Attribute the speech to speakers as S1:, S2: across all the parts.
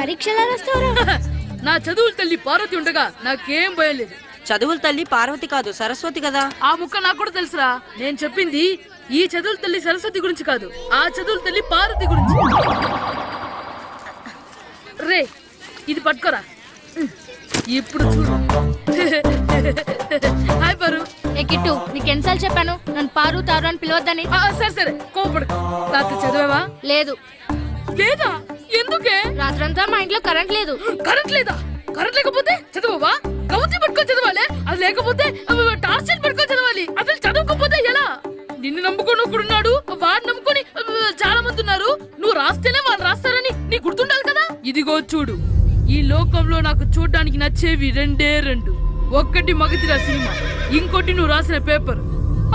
S1: పరీక్షలు రాస్తావరా?
S2: నా చదువుల తల్లి పార్వతి ఉండగా నాకేం భయం లేదు.
S3: చదువుల తల్లి పార్వతి కాదు సరస్వతి కదా.
S2: ఆ ముక్క నాకు కూడా తెలుసురా. నేను చెప్పింది ఈ చదువుల తల్లి సరస్వతి గురించి కాదు, ఆ చదువుల తల్లి పార్వతి గురించి. రే ఇది పట్టుకోరా. ఇప్పుడు చూడు. హాయ్ పారు.
S1: ఏ కిట్టు, నీకు ఎన్నిసార్లు చెప్పాను నన్ను పారు తారు అని పిలవద్దని?
S2: సరే సరే కోపడకు. రాత్రి చదివావా?
S1: లేదు.
S2: లేదా? ఎందుకే?
S1: రాత్రంతా మా ఇంట్లో కరెంట్ లేదు.
S2: కరెంట్ లేదా? కరెంట్ లేకపోతే చదవవా? కవిత పట్టుకొని చదవాలి. అది లేకపోతే టార్చర్ పట్టుకొని చదవాలి. అసలు చదవకపోతే ఎలా? నిన్ను నమ్ముకొని ఒకడున్నాడు, వాడు నమ్ముకొని చాలా మంది ఉన్నారు. నువ్వు రాస్తేనే వాళ్ళు రాస్తారని నీ గుర్తుండాలి కదా. ఇదిగో చూడు, ఈ లోకంలో నాకు చూడ్డానికి నచ్చేవి రెండే రెండు. ఒక్కటి మగతిరా సినిమా, ఇంకోటి నువ్వు రాసిన పేపర్.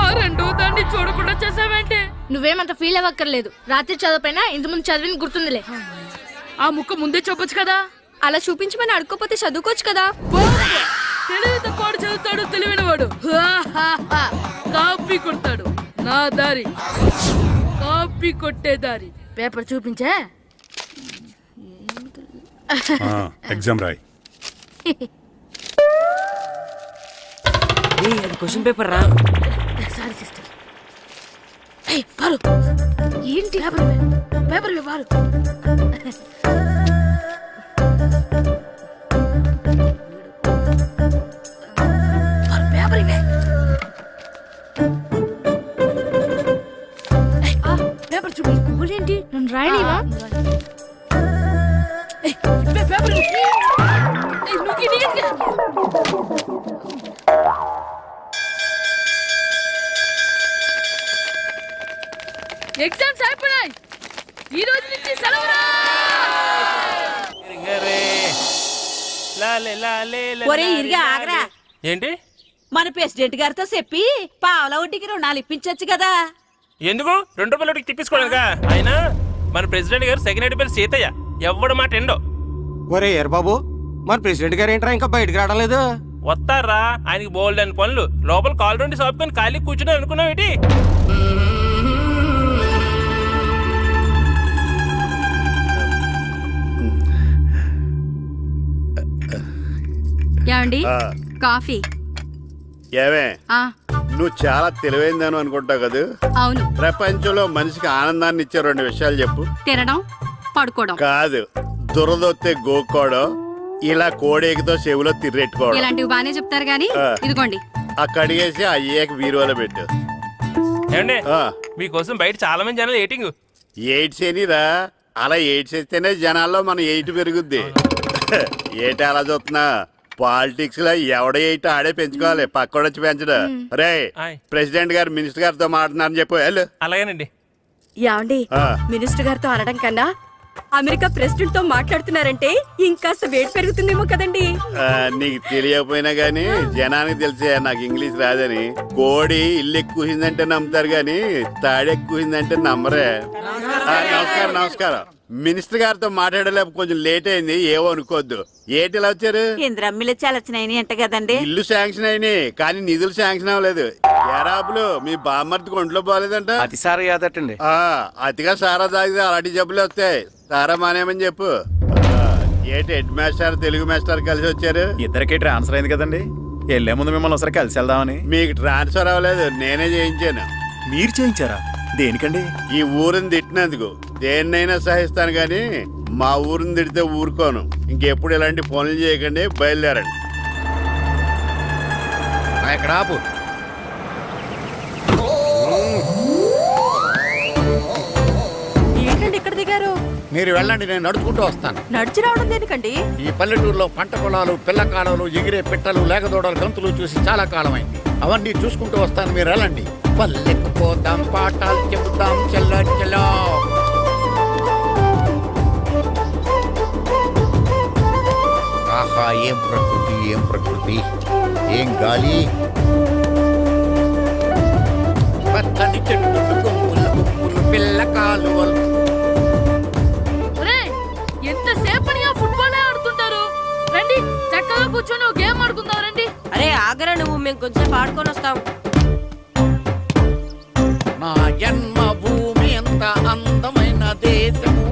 S2: ఆ రెండో దాన్ని చూడకుండా చేసావేంటే?
S1: నువ్వేమంత ఫీల్ అవ్వక్కర్లేదు. రాత్రి చదవపోయినా ఇంత ముందు చదివిన గుర్తుందిలే.
S2: ఆ ముక్క ముందే చెప్పొచ్చు కదా.
S1: అలా చూపించమని అడుక్కోపోతే చదువుకోవచ్చు కదా.
S2: తెలివి తక్కువ చదువుతాడు, తెలివైన వాడు కాపీ కొడతాడు. నా దారి కాపీ కొట్టే దారి. పేపర్ చూపించే.
S4: ఎగ్జామ్ రాయి.
S3: అది క్వశ్చన్ పేపర్ రా.
S2: Sorry sister. పారు ఏంటి పేపర్ పారు. పేపర్ ఇవే. పేపర్ చూపి.
S1: ఏంటి నన్ను రాయనివా?
S2: పేపర్ ఎగ్జామ్స్ అయిపోయాయి. ఈ రోజు నుంచి సెలవురా.
S5: ఒరే ఇరిగా ఆగరా.
S6: ఏంటి?
S5: మన ప్రెసిడెంట్ గారితో చెప్పి పావల వడ్డీకి రుణాలు ఇప్పించొచ్చు కదా.
S6: ఎందుకు? 2 రూపాయలు ఒకటి తిప్పించుకోలేదుగా. ఆయన మన ప్రెసిడెంట్ గారు సెకండ్ పేరు సీతయ్య. ఎవడు మాట ఎండో.
S7: ఒరే ఎర్ బాబు, మన ప్రెసిడెంట్ గారు ఏంట్రా ఇంకా బయటకు రావడం లేదు?
S6: వస్తారా, ఆయనకి బోల్డ్ అని పనులు. లోపల కాల్ రెండు సాపుకొని ఖాళీ కూర్చుని అనుకున్నావు ఏంటి?
S8: ఏమండి కాఫీ?
S9: ఏమే నువ్వు చాలా తెలివైందని అనుకుంటావు కదా.
S8: అవును.
S9: ప్రపంచంలో మనిషికి ఆనందాన్ని ఇచ్చే 2 విషయాలు చెప్పు.
S8: తినడం, పడుకోవడం.
S9: కాదు, దురదొత్తే గోక్కోవడం, ఇలా కోడేకితో చెవులో తిర్రెట్టుకోవడం.
S8: ఇలాంటివి బానే చెప్తారు గానీ ఇదిగోండి.
S9: కడిగేసి అయ్యాక బీరువాలో పెట్టు.
S6: ఏమండి, మీకోసం బయట చాలా మంది జనాలు ఎయిటింగ్.
S9: ఎయిడ్స్ ఏనిరా? అలా ఎయిడ్స్ వేస్తేనే జనాల్లో మన ఎయిట్ పెరుగుద్ది. ఏటి అలా చూస్తున్నా? పాలిటిక్స్ లో ఎవడ ఎయిట్ ఆడే పెంచుకోవాలి, పక్కడొచ్చి పెంచడం. రే ప్రెసిడెంట్ గారు మినిస్టర్ గారితో మాట్లాడుతున్నారని చెప్పు. వెళ్ళు.
S6: అలాగేనండి.
S10: యాండి, మినిస్టర్ గారితో అనడం కన్నా అమెరికా ప్రెసిడెంట్ తో మాట్లాడుతున్నారంటే ఇంకాస్త వేడి పెరుగుతుందేమో కదండి.
S9: నీకు తెలియకపోయినా గానీ జనానికి తెలిసే నాకు ఇంగ్లీష్ రాదని. కోడి ఇల్లు ఎక్కువసిందంటే నమ్ముతారు గాని తాడెక్కువసిందంటే నమ్మరే. నమస్కారం నమస్కారం. మినిస్టర్ గారితో మాట్లాడలేక కొంచెం లేట్ అయింది, ఏవో అనుకోవద్దు. ఏటి ఇలా వచ్చారు?
S5: ఇంద్రమ్మిలు చాలచ్చినాయి అంట కదండి.
S9: ఇల్లు శాంక్షన్ అయినాయి కానీ నిధులు శాంక్షన్ అవ్వలేదు. ఎరాపులు మీ బామ్మర్తికి ఒంట్లో పోలేదంట.
S7: అతిసారా యాదటండి.
S9: అతిగా సారా తాగితే అలాంటి జబ్బులు వస్తాయి. సారా మానేమని చెప్పు. ఏటి హెడ్ మాస్టర్ తెలుగు మాస్టర్ కలిసి వచ్చారు?
S7: ఇద్దరికి ట్రాన్స్ఫర్ అయింది కదండి. వెళ్లే ముందు మిమ్మల్ని ఒకసారి కలిసి వెళ్దామని.
S9: మీకు ట్రాన్స్ఫర్ అవ్వలేదు, నేనే చేయించాను.
S7: మీరు చేయించారా? దేనికండి?
S9: ఈ ఊరిని తిట్టినందుకు. దేన్నైనా సహిస్తాను గాని మా ఊరిని తిడితే ఊరుకోను. ఇంకెప్పుడు ఇలాంటి పనులు చేయకండి, బయలుదేరండి.
S7: ఇక్కడ ఆపు.
S10: ఏంటండి ఇక్కడ దిగారు?
S7: మీరు వెళ్ళండి, నేను నడుచుకుంటూ వస్తాను.
S10: నడిచి రావడం దేనికండి?
S7: ఈ పల్లెటూరులో పంట పొలాలు, పిల్ల కాలాలు, ఎగిరే పిట్టలు, లేకదోడలు, గంతులు చూసి చాలా కాలమైంది. అవన్నీ చూసుకుంటూ వస్తాను, మీరు వెళ్ళండి. పల్లెకు పోదాం, పాఠాలు చెబుతాం, చెల్లో చెల్లో. ఆహా, ఏం ప్రకృతి, ఏం ప్రకృతి, ఏం గాలి. పచ్చని చెట్లు, గుంపులు గుంపులు, పిల్ల కాలువలు.
S2: ఎంతసేపని ఆ ఫుట్బాల్ ఆడుతుంటారు? రండి చక్కగా కూర్చొని గేమ్ ఆడుకుందాం. రండి.
S3: అరే ఆగరా నువ్వు, మేము కొంచెం ఆడుకొని వస్తాం.
S7: నా జన్మభూమి ఎంత అందమైన దేశము.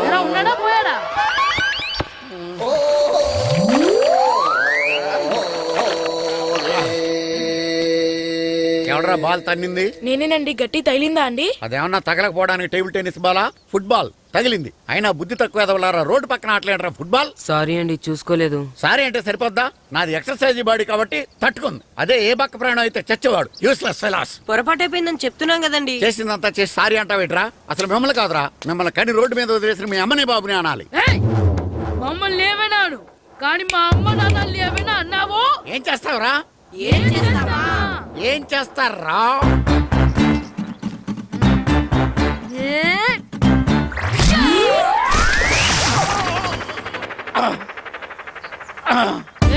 S2: ఎలా ఉన్నాడా పోయాడా?
S7: ఎవడరా బాల్ తన్నింది?
S2: నేనేనండి. గట్టి తగిలిందా అండి?
S7: అదేమన్నా తగలకపోవడానికి టేబుల్ టెన్నిస్ బాలా, ఫుట్బాల్ తగిలింది. అయినా బుద్ధి తక్కువ ఎదవలారా, రోడ్డు పక్కన ఆటలేడరా ఫుట్బాల్.
S3: సారీ అండి, చూసుకోలేదు.
S7: సారీ అంటే సరిపోద్దా? నాది ఎక్సర్సైజ్ బాడీ కాబట్టి తట్టుకుంది. అదే ఏ బక్క ప్రాణం అయితే చచ్చేవాడు. Useless fellas.
S3: పొరపాటు అయిపోయిందని చెప్తున్నాం కదండి.
S7: చేసిందంతా చేసి సారీ అంటావేట్రా? అసలు మిమ్మల్ని కాదురా, మిమ్మల్ని కని రోడ్డు మీద వదిలేసిన మీ అమ్మని బాబుని అనాలి.
S2: ఏయ్! మమ్మల్ని ఏమైనాను కానీ మా అమ్మ నాన్నల్ని ఏమైనా అన్నావో
S7: ఏం చేస్తావురా?
S2: ఏం చేస్తావా?
S7: ఏం చేస్తారా?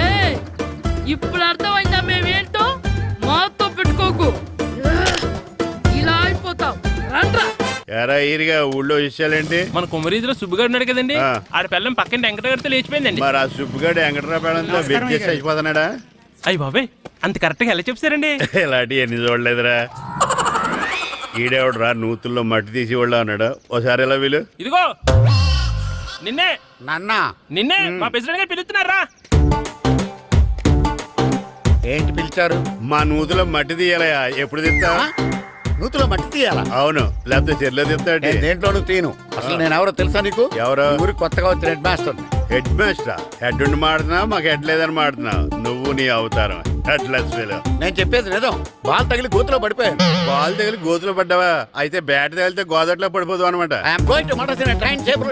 S2: ఏయ్! ఇప్పుడు అర్థమైందా మేమేంటో? మాతో పెట్టుకోకు, ఇలా అయిపోతావు. రండ్రా.
S9: ఎరా ఈరిగా ఊళ్ళో విషయాలేంటి?
S6: మన కుమరీజులో సుబ్బుగాడు ఉన్నాడు కదండి,
S9: ఆ.
S6: ఆడ పిల్లం పక్కన వెంకటగారితో లేచిపోయిందండి.
S9: మరి ఆ సుబ్బుగాడు వెంకటరాపేడంతో బెట్ చేసి అయిపోతున్నాడా?
S6: అయ్యి బాబాయ్, అంత కరెక్ట్ గా ఎలా చెప్తారండి?
S9: ఇలాంటి ఎన్ని చూడలేదురా. ఈడేవడరా నూతుల్లో మట్టి తీసి వాళ్ళు అన్నాడు. ఓసారి ఎలా వీలు?
S6: ఇదిగో నిన్నే
S7: నాన్నా
S6: నిన్నే మా ప్రెసిడెంట్ గారు పిలుస్తున్నారా?
S7: ఏంటి పిలిచారు?
S9: మా నూతులో మట్టి తీయాలయా. ఎప్పుడు తీస్తా?
S7: నూతులో మట్టి తీయాలా?
S9: అవును, లేకపోతే చెర్లో తీస్తాడు.
S7: నేను దేంట్లోనూ తీను. అసలు నేను ఎవరో తెలుసా నీకు?
S9: ఎవరు?
S7: ఈ ఊరికి కొత్తగా వచ్చిన head master.
S9: Head master head ఉండి మాడుతున్నావు, మాకు హెడ్ లేదని మాడుతున్నావు. నువ్వు నీ అవతారం హెడ్లెస్ ఫీల్.
S7: నేను చెప్పేది నిజం. బాల్ తగిలి గోతులో పడిపోయాను.
S9: బాల్ తగిలి గోతులో పడ్డావా? అయితే బ్యాట్ తగిలితే గోదట్లో పడిపోదు అనమాట.
S7: ఐఎమ్ గోయింగ్ టు మడస్ in a train table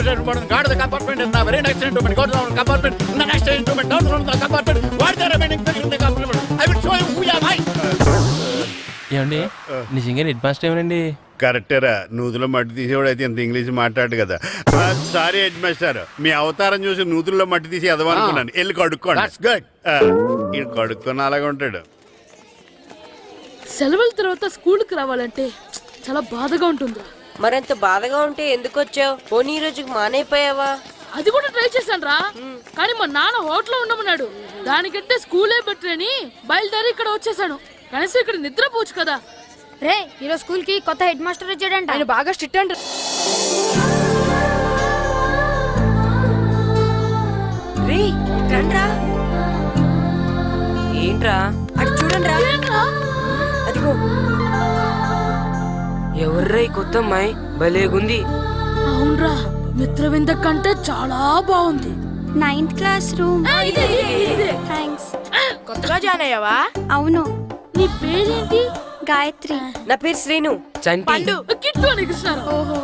S7: guard the compartment in the very next instrument go down compartment in the next instrument down from the compartment what the remaining thing in the compartment I will show you who you are.
S6: ఏమండి నిజంగా head master ఏమనండి?
S9: కరెక్టేరా, నూతులో మట్టి తీసేవాడు అయితే ఇంత English మాట్లాడు కదా. Sorry head master, మీ అవతారం చూసి నూతుల్లో మట్టి తీసి ఎదవనుకున్నాను. వెళ్ళి కడుక్కోండి.
S7: That's good.
S9: ఇది కడుక్కున్న అలాగే ఉంటాడు.
S2: సెలవుల తర్వాత స్కూల్కి రావాలంటే చాలా బాధగా ఉంటుందిరా.
S3: మరంత బాధగా ఉంటే ఎందుకు వచ్చావు? పోనీ ఈ రోజుకి మానైపోయావా?
S2: అది కూడా ట్రై చేశాను రా, కానీ మా నాన్న హోటల్లో ఉండమన్నాడు. దానికంటే స్కూలే బెటర్ అని బయలుదేరి ఇక్కడ వచ్చేసాను. కనీసం ఇక్కడ నిద్రపోవచ్చు కదా.
S1: రే ఈరోజు స్కూల్ కి కొత్త హెడ్ మాస్టర్ వచ్చాడంట. ఆయన బాగా స్ట్రిక్ట్ అంట.
S3: రే రండ్రా. ఏంట్రా?
S10: అటు చూడండి రా.
S3: అదిగో ఎవర్రా ఈ కొత్త అమ్మాయి? భలేగుంది.
S2: అవునరా, మిత్రవింద కంటే చాలా బాగుంది.
S1: 9th class room. థ్యాంక్స్.
S2: కొత్తగా జాయిన్ అయ్యావా?
S1: అవును.
S2: నీ పేరేంటి?
S1: గాయత్రి.
S3: నా పేరు శ్రీను.
S2: పండు. కిట్టు అని కృష్ణారావు.
S1: ఓహో.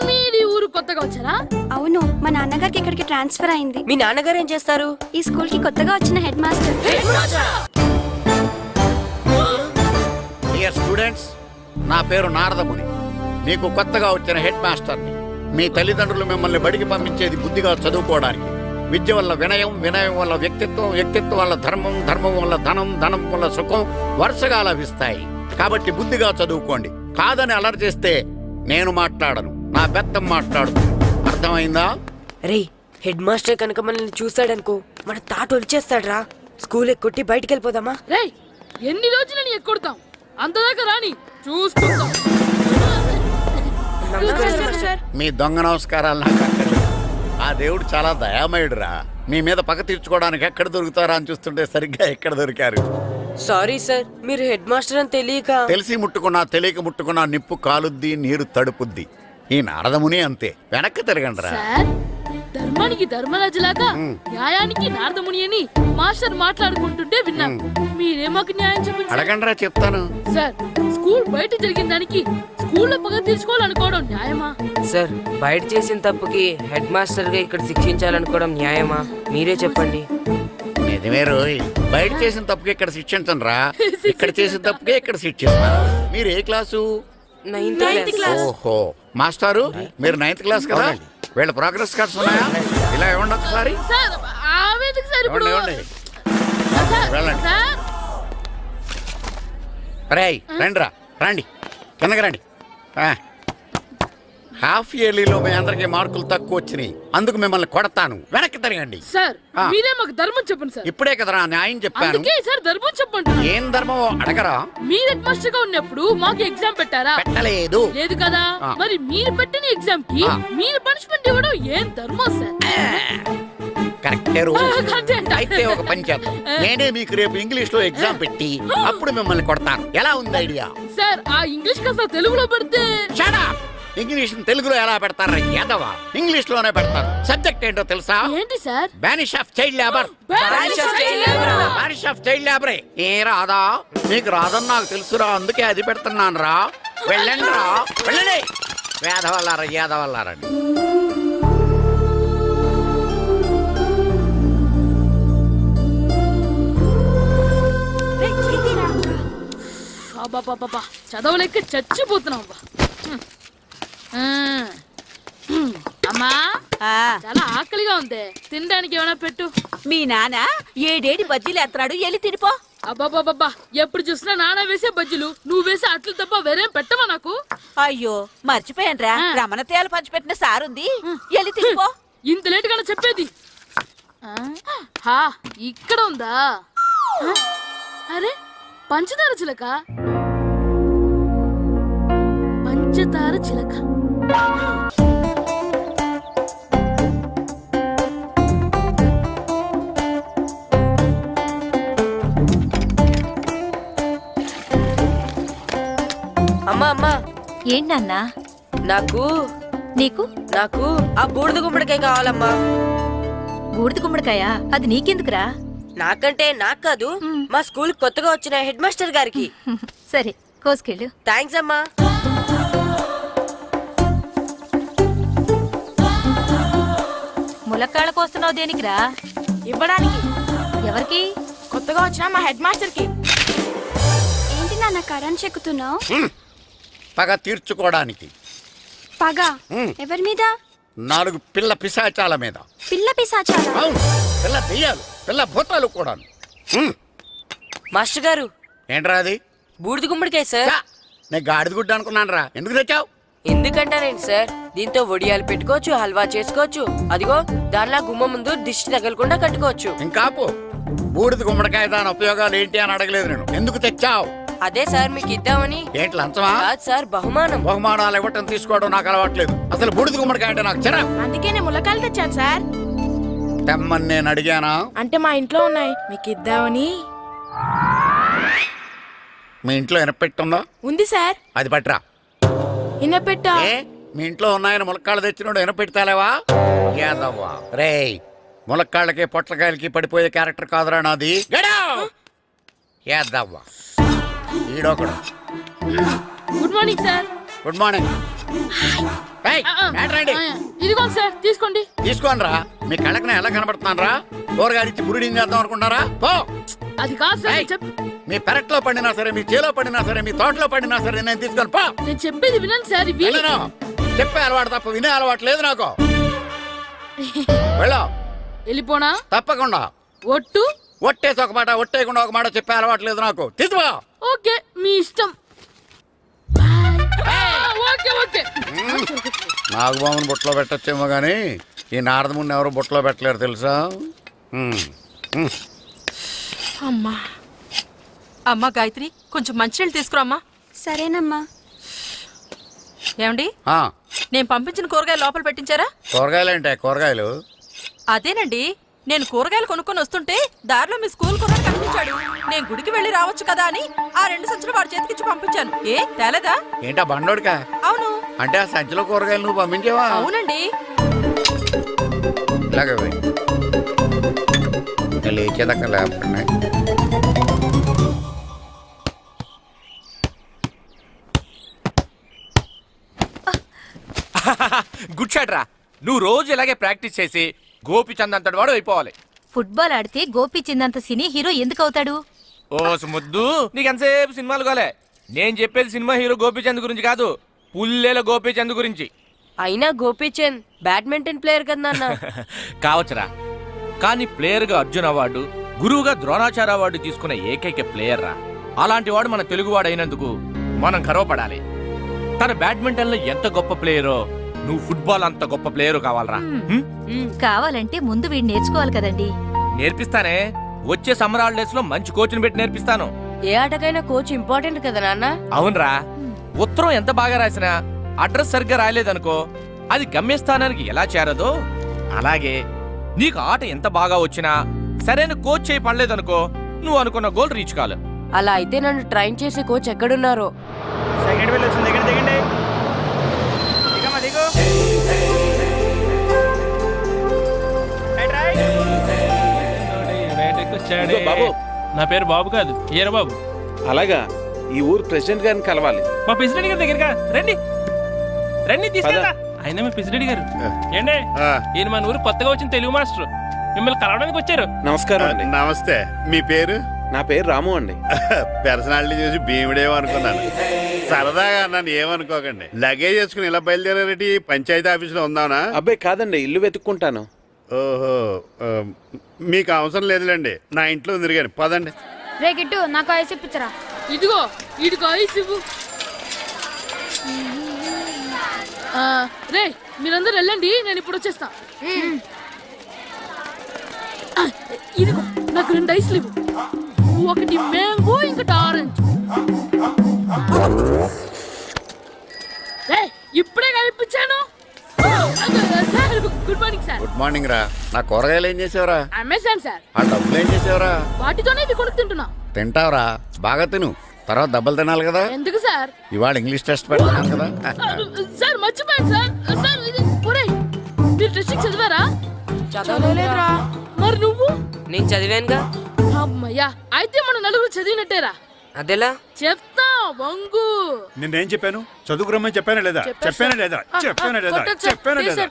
S2: మీది ఊరు కొత్తగా వచ్చారా?
S1: అవును, మా నాన్నగారికి ఇక్కడికి ట్రాన్స్ఫర్ అయింది.
S3: మీ నాన్నగారు ఏం చేస్తారు?
S1: ఈ స్కూల్ కి కొత్తగా వచ్చిన హెడ్ మాస్టర్.
S7: డియర్ స్టూడెంట్స్, నా పేరు నారదముని. మీకు కొత్తగా వచ్చిన హెడ్ మాస్టర్ని. మీ తల్లిదండ్రులు మిమ్మల్ని బడికి పంపించేది బుద్ధిగా చదువుకోవడానికి. విద్య వల్ల వినయం, వినయం వల్ల వ్యక్తిత్వం, వ్యక్తిత్వం వల్ల ధర్మం, ధర్మం వల్ల ధనం, ధనం వల్ల సుఖం వరుసగా లభిస్తాయి. కాబట్టి బుద్ధిగా చదువుకోండి. కాదని అలర్ చేస్తే నేను మాట్లాడను, నా బెత్తం మాట్లాడుతుంది. అర్థమైందా?
S3: రే హెడ్ మాస్టర్ కనుక మనల్ని చూసాడనుకో మన తాట వచ్చేస్తాడ్రా. స్కూల్ ఎక్కొట్టి బయటికి వెళ్ళిపోదామా?
S2: రేయ్, ఎన్ని రోజులని ఎక్కొడతాం? అంతదాకా రాని చూసుకుంటాం.
S7: మీ దొంగ నమస్కారాలు నాకు అక్కర్లేదు. ఆ దేవుడు చాలా దయామయుడురా. మీ మీద పగ తీర్చుకోవడానికి ఎక్కడ దొరుకుతారా అని చూస్తుంటే సరిగ్గా ఎక్కడ దొరికారు.
S3: సారీ సార్, మీరు హెడ్ మాస్టర్ అని తెలియక.
S7: తెలిసి ముట్టుకున్నా తెలియక ముట్టుకున్నా నిప్పు కాలుద్ది, నీరు తడుపుద్ది. ఈ నారదముని అంతే. వెనక్కి తిరగండి రా.
S2: సార్, ధర్మానికి ధర్మరాజులాగా న్యాయానికి నారదముని అని మాస్టర్ మాట్లాడుకుంటుంటే విన్నాం. మీరే మాకు న్యాయం చెప్పండి.
S7: అడగండి రా, చెప్తాను.
S2: సార్, స్కూల్ బయట జరిగిన దానికి స్కూల్లో పగ తీర్చుకోవాలనుకోవడం న్యాయమా?
S3: సార్, బయట చేసిన తప్పుకి హెడ్ మాస్టర్ గా ఇక్కడ శిక్షించాలనుకోవడం న్యాయమా? మీరే చెప్పండి.
S7: నిజమే రోయ్, బయట చేసిన తప్పుకి ఇక్కడ శిక్షించను రా. ఇక్కడ చేసిన తప్పుకే ఇక్కడ శిక్షిస్తాను. మీరు ఏ క్లాసు?
S3: 9th class.
S7: ఓహో, మాస్టారు మీరు 9th క్లాస్ కదా? వీళ్ళ ప్రోగ్రెస్ కార్డ్స్ ఉన్నాయా? ఇలా ఇవ్వండి ఒకసారి.
S2: సార్, ఆవేదకు సార్ ఇప్పుడు.
S7: ఇవ్వండి.
S2: సార్,
S7: వెళ్ళండి.
S2: సార్.
S7: రేయ్ రండి రా, రండి కిందకి రండి. హాఫ్ ఇయర్లీలో మీ అందరికీ మార్కులు తక్కువ వచ్చినాయి, అందుకు మిమ్మల్ని కొడతాను. వెనక్కి తిరగండి.
S2: సార్
S7: ఆ.
S2: మీరే మాకు ధర్మం చెప్పండి సార్.
S7: ఇప్పుడే కదరా న్యాయం చెప్పాను.
S2: అందుకే సార్ ధర్మం చెప్పండి.
S7: ఏం ధర్మం అడగరా?
S2: మీరు హెడ్ మాస్టర్ గా ఉన్నప్పుడు మాకు ఎగ్జామ్ పెట్టారా?
S7: పెట్టలేదు.
S2: లేదు కదా.
S7: ఆ.
S2: మరి మీరు పెట్టిన ఎగ్జామ్ కి
S7: ఆ.
S2: మీరు పనిష్మెంట్ ఇవ్వడం ఏం ధర్మం సార్?
S7: కరెక్టే రూల్.
S2: కరెక్టే అంట.
S7: అయితే ఒక పని చేద్దాం. నేనే మీకు రేపు ఇంగ్లీష్ లో ఎగ్జామ్ పెట్టి అప్పుడు మిమ్మల్ని కొడతాను. ఎలా ఉంది ఐడియా?
S2: సార్ ఆ ఇంగ్లీష్ కాస్త తెలుగులో పెడితే.
S7: Shut up! ఇంగ్లీష్ తెలుగులో ఎలా పెడతారా యాదవ? ఇంగ్లీష్ లోనే పెడతారు. సబ్జెక్ట్ ఏంటో తెలుసా?
S2: ఏంటి sir?
S7: Banish of child labour.
S2: Banish of child labor.
S7: Banish of child లేబరే. ఏ రాదా? మీకు రాదని నాకు తెలుసురా, అందుకే అది పెడుతున్నాను రా. వెళ్ళండి రా, వెళ్ళండి. వేదవల్లారా, యాదవల్లారండి.
S2: అబ్బా చదవలేక చచ్చిపోతున్నాం అబ్బా. అమ్మా
S5: ఆ,
S2: చాలా ఆకలిగా ఉంది, తినడానికి ఏమైనా పెట్టు.
S5: మీ నాన్న ఏడేడి బజ్జీలు ఎత్తాడు, ఎల్లి తినిపో.
S2: అబ్బాబాబ్బా ఎప్పుడు చూసినా నాన్న వేసే బజ్జీలు, నువ్వు వేసే అట్లు తప్ప వేరేం పెట్టవా నాకు?
S5: అయ్యో మర్చిపోయానురా,
S2: ఆ.
S5: రమణ తేలు పంచిపెట్టిన సారుంది, ఎల్లి తినిపో.
S2: ఇంత లేట్ గా చెప్పేది. ఆ, హా ఇక్కడ ఉందా? ఆ, అరే పంచదార చిలక, పంచదార చిలక.
S3: అమ్మా అమ్మా,
S1: ఏంటన్నా
S3: నాకు
S1: నీకు
S3: నాకు ఆ బూడిద గుమ్మడికాయ కావాలమ్మా.
S1: బూడిద గుమ్మడికాయ? అది నీకెందుకురా?
S3: నాకంటే నాకు కాదు, మా స్కూల్ కొత్తగా వచ్చిన హెడ్ మాస్టర్ గారికి.
S1: సరే కోసుకెళ్ళు.
S3: థ్యాంక్స్ అమ్మా.
S1: ములక్కాళ్ళ కోస్తున్నావు దేనికిరా?
S10: ఇవ్వడానికి.
S1: ఎవరికి?
S10: కొత్తగా వచ్చిన మా హెడ్ మాస్టర్ కి. ఏంటి నాన్న కరెంట్ చెక్కుతున్నావు?
S7: పగ తీర్చుకోవడానికి.
S10: పగ
S7: హ్మ్.
S10: ఎవరి మీద?
S7: 4 పిల్ల పిశాచాల మీద.
S10: పిల్ల పిశాచాలా?
S7: అవును, పిల్ల దెయ్యాలు, పిల్ల భూతాలు కూడా.
S3: మాస్టర్ గారు,
S7: ఏంట్రా అది?
S3: బూడిద గుమ్మడికాయ సార్.
S7: ఛా, నేను గాడిద గుడ్డ అనుకున్నాను రా. ఎందుకు తెచ్చావు?
S3: ఎందుకంటానండి సార్, దీంతో వడియాలు పెట్టుకోవచ్చు, హల్వా చేసుకోవచ్చు. అదిగో దానిలా గుమ్మ ముందు దిష్టి తగలకుండా కట్టుకోవచ్చు.
S7: ఇంకాపు, బూడిద గుమ్మడికాయ దాని ఉపయోగాలు ఏంటి అని అడగలేదు నేను. ఎందుకు తెచ్చావు?
S3: అదే సార్ మీకు ఇద్దామని.
S7: ఏంటి లంచమా?
S3: కాదు సార్, బహుమానం.
S7: బహుమానాలు ఇవ్వటం తీసుకోవడం నాకు అలవాట్లేదు. అసలు బూడిద గుమ్మడికాయ అంటే నాకు చిరా.
S10: అందుకే నేను ములకాయలు తెచ్చాను సార్.
S7: తెమ్మని నేను అడిగానా?
S10: అంటే మా ఇంట్లో ఉన్నాయి, మీకు ఇద్దామని.
S7: మీ ఇంట్లో ఎనపెట్టుందా?
S10: ఉంది సార్.
S7: అది పట్రా.
S10: ఇన్నపెట్టా?
S7: ఏ, మీ ఇంట్లో ఉన్నాయని ములక్కాళ్ళు తెచ్చినోడు ఎనపెడతాలేవా? యాదవ్వా రేయ్, ములక్కాళ్ళకి పొట్లకాయలకి పడిపోయే క్యారెక్టర్ కాదురా నాది. యాదవ్వా ఈడొకడు.
S2: Good morning sir.
S7: Good morning. ఏయ్, రండి.
S2: ఇదిగోండి సార్, తీసుకోండి.
S7: తీసుకోనరా, మీ కళ్ళకి నేను ఎలా కనబడుతున్నాను రా? కూరగాయలిచ్చి బురిడింగ్ చేద్దాం అనుకుంటారా? పో.
S2: అది కాదు సార్,
S7: ఏయ్, మీ పెరట్లో పండినా సరే, మీ చేలో పండినా సరే, మీ తోటలో పండినా సరే నేను తీసుకొని పో.
S2: నేను చెప్పేది వినండి సార్. ఇవి
S7: వెళ్ళను. చెప్పే అలవాటు తప్ప వినే అలవాటు లేదు నాకు. వెళ్ళా.
S2: వెళ్ళిపోనా?
S7: తప్పకుండా.
S2: ఒట్టు?
S7: ఒట్టేసి ఒక మాట, ఒట్టేయకుండా ఒక మాట చెప్పే అలవాటు లేదు నాకు. తీసుకో.
S2: ఓకే, మీ ఇష్టం. Okay okay.
S7: నాగబాబుని బుట్టలో పెట్టచ్చేమో గానీ ఈ నారదముని ఎవరు బుట్టలో పెట్టలేరు తెలుసా?
S10: అమ్మా.
S5: అమ్మా గాయత్రి, కొంచెం మంచినీళ్ళు తీసుకురామ్మా.
S10: సరేనమ్మా.
S5: ఏమండి,
S7: ఆ,
S5: నేను పంపించిన కూరగాయలు లోపల పెట్టించారా?
S7: కూరగాయలు ఏంటే కూరగాయలు?
S5: అదేనండి, నేను కూరగాయలు కొనుక్కొని వస్తుంటే దారిలో మీ స్కూల్ కుర్రాడు కనిపించాడు. నేను గుడికి వెళ్ళి రావచ్చు కదా అని ఆ 2 సంచులు వాడి చేతికిచ్చి పంపించాను. ఏ తేలేదా?
S7: ఏంటా బండోడికా?
S5: అవును.
S7: అంటే ఆ సంచిలో కూరగాయలు నువ్వు పంపించేవా?
S5: అవునండి.
S7: ఇలాగే పోయి లేచేదాకా లేకపోయినా.
S11: గుడ్ షాట్ రా. నువ్వు రోజు ఇలాగే ప్రాక్టీస్ చేసి గోపిచంద్ అంతటి వాడు అయిపోవాలి.
S1: ఫుట్బాల్ ఆడితే గోపీచంద్ సినీ హీరో ఎందుకు అవుతాడు?
S11: ఓ ముద్దు, నీకు ఎంతసేపు సినిమాలు కాలే. నేను చెప్పేది సినిమా హీరో గోపిచంద్ గురించి కాదు, పుల్లెల గోపిచంద్ గురించి.
S3: అయినా గోపీచంద్ బ్యాడ్మింటన్ ప్లేయర్ కదా నాన్న.
S11: కావచ్చురా, కానీ ప్లేయర్ గా అర్జున్ అవార్డు, గురువుగా ద్రోణాచార్య అవార్డు తీసుకున్న ఏకైక ప్లేయర్ రా. అలాంటి వాడు మన తెలుగువాడు అయినందుకు మనం గర్వపడాలి. తన బ్యాడ్మింటన్ లో ఎంత గొప్ప ప్లేయరో నువ్వు ఫుట్బాల్ అంత గొప్ప ప్లేయర్ కావాలరా హ్మ్?
S1: కావాలంటే ముందు వీడు నేర్చుకోవాలి కదండి.
S11: నేర్పిస్తానే. వచ్చే సమ్మర్ హాలిడేస్ లో మంచి కోచ్ని పెట్టి నేర్పిస్తాను.
S3: ఏ ఆటకైనా కోచ్ ఇంపార్టెంట్ కదా నాన్న.
S11: అవునరా, ఉత్తరం ఎంత బాగా రాసినా అడ్రస్ సరిగ్గా రాయలేదనుకో అది గమ్యస్థానానికి ఎలా చేరదో అలాగే నీకు ఆట ఎంత బాగా వచ్చినా సరైన కోచ్ చేయి పడలేదనుకో నువ్వు అనుకున్న గోల్ రీచ్ కాలు.
S3: అలా అయితే నన్ను ట్రైన్ చేసే కోచ్ ఎక్కడున్నారో.
S6: సెకండ్ బెల్ వచ్చింది, దిగండి దిగండి. దిగమ్మా దిగు.
S11: ఇదిగో బాబు.
S6: నా పేరు బాబు కాదు, ఈర బాబు.
S11: అలాగా, ఈ ఊరు ప్రెసిడెంట్ గారిని కలవాలి.
S6: మా ప్రెసిడెంట్ గారి దగ్గరగా రండి రండి తీసుకెళ్తా. ఆయన మీ ప్రెసిడెంట్ గారు ఏండి, ఈయన మన ఊరు కొత్తగా వచ్చిన తెలుగు మాస్టర్, మిమ్మల్ని కలవడానికి వచ్చారు.
S11: నమస్కారం అండి.
S9: నమస్తే. మీ పేరు?
S11: నా పేరు రాము అండి.
S9: పర్సనాలిటీ చూసి భీముడేమో అనుకున్నాను. సరదాగా నన్ను ఏమనుకోకండి. లగేజ్ వేసుకుని ఇలా బయలుదేరేటి పంచాయతీ ఆఫీసులో ఉందానా?
S11: అబ్బాయి కాదండి, ఇల్లు వెతుక్కుంటాను.
S9: ఓహో, మీకు అవసరం లేదులేండి, నా ఇంట్లో ఉంది కానీ పదండి.
S1: రే గిట్టు నాకు ఐస్ ఇప్పించరా.
S2: ఇదిగో ఇదిగో ఐస్ ఇవ్వు. రే మీరందరూ వెళ్ళండి, నేను ఇప్పుడు వచ్చేస్తా. ఇదిగో నాకు 2 ఐస్లు ఇవ్వు. ఒకటి మ్యాంగో, ఇంకటి ఆరెంజ్. ఇప్పుడే కనిపించాను. Sir good morning sir.
S7: Good morning రా. నా కూరగాయలు ఏం చేసావురా?
S2: Amazon sir.
S7: ఆ డబ్బులు ఏం చేసావురా?
S2: వాటితోనే ఇది కొనుక్కు తింటున్నా.
S7: తింటావురా, బాగా తిను. తర్వాత దెబ్బలు తినాలి కదా.
S2: ఎందుకు సార్?
S7: ఇవాళ ఇంగ్లీష్ టెస్ట్ పెడతాను కదా.
S2: సార్ మర్చిపోయాను సార్. సార్ ఇది ఒరేయ్, మీరు టెస్టింగ్ చదివారా?
S3: చదవలేదురా.
S2: మరి నువ్వు?
S3: నేను చదివానుగా.
S2: అమ్మయ్యా, అయితే మన నలుగురు చదివినట్టేరా.
S3: అదెలా?
S2: చెప్తా వంగు.
S4: నిన్నేం చెప్పాను? చదువుకురమ్మని చెప్పానా లేదా? చెప్పానా లేదా? చెప్పానా లేదా?
S2: కొట్టొచ్చు సార్.
S4: చెప్పానా లేదా?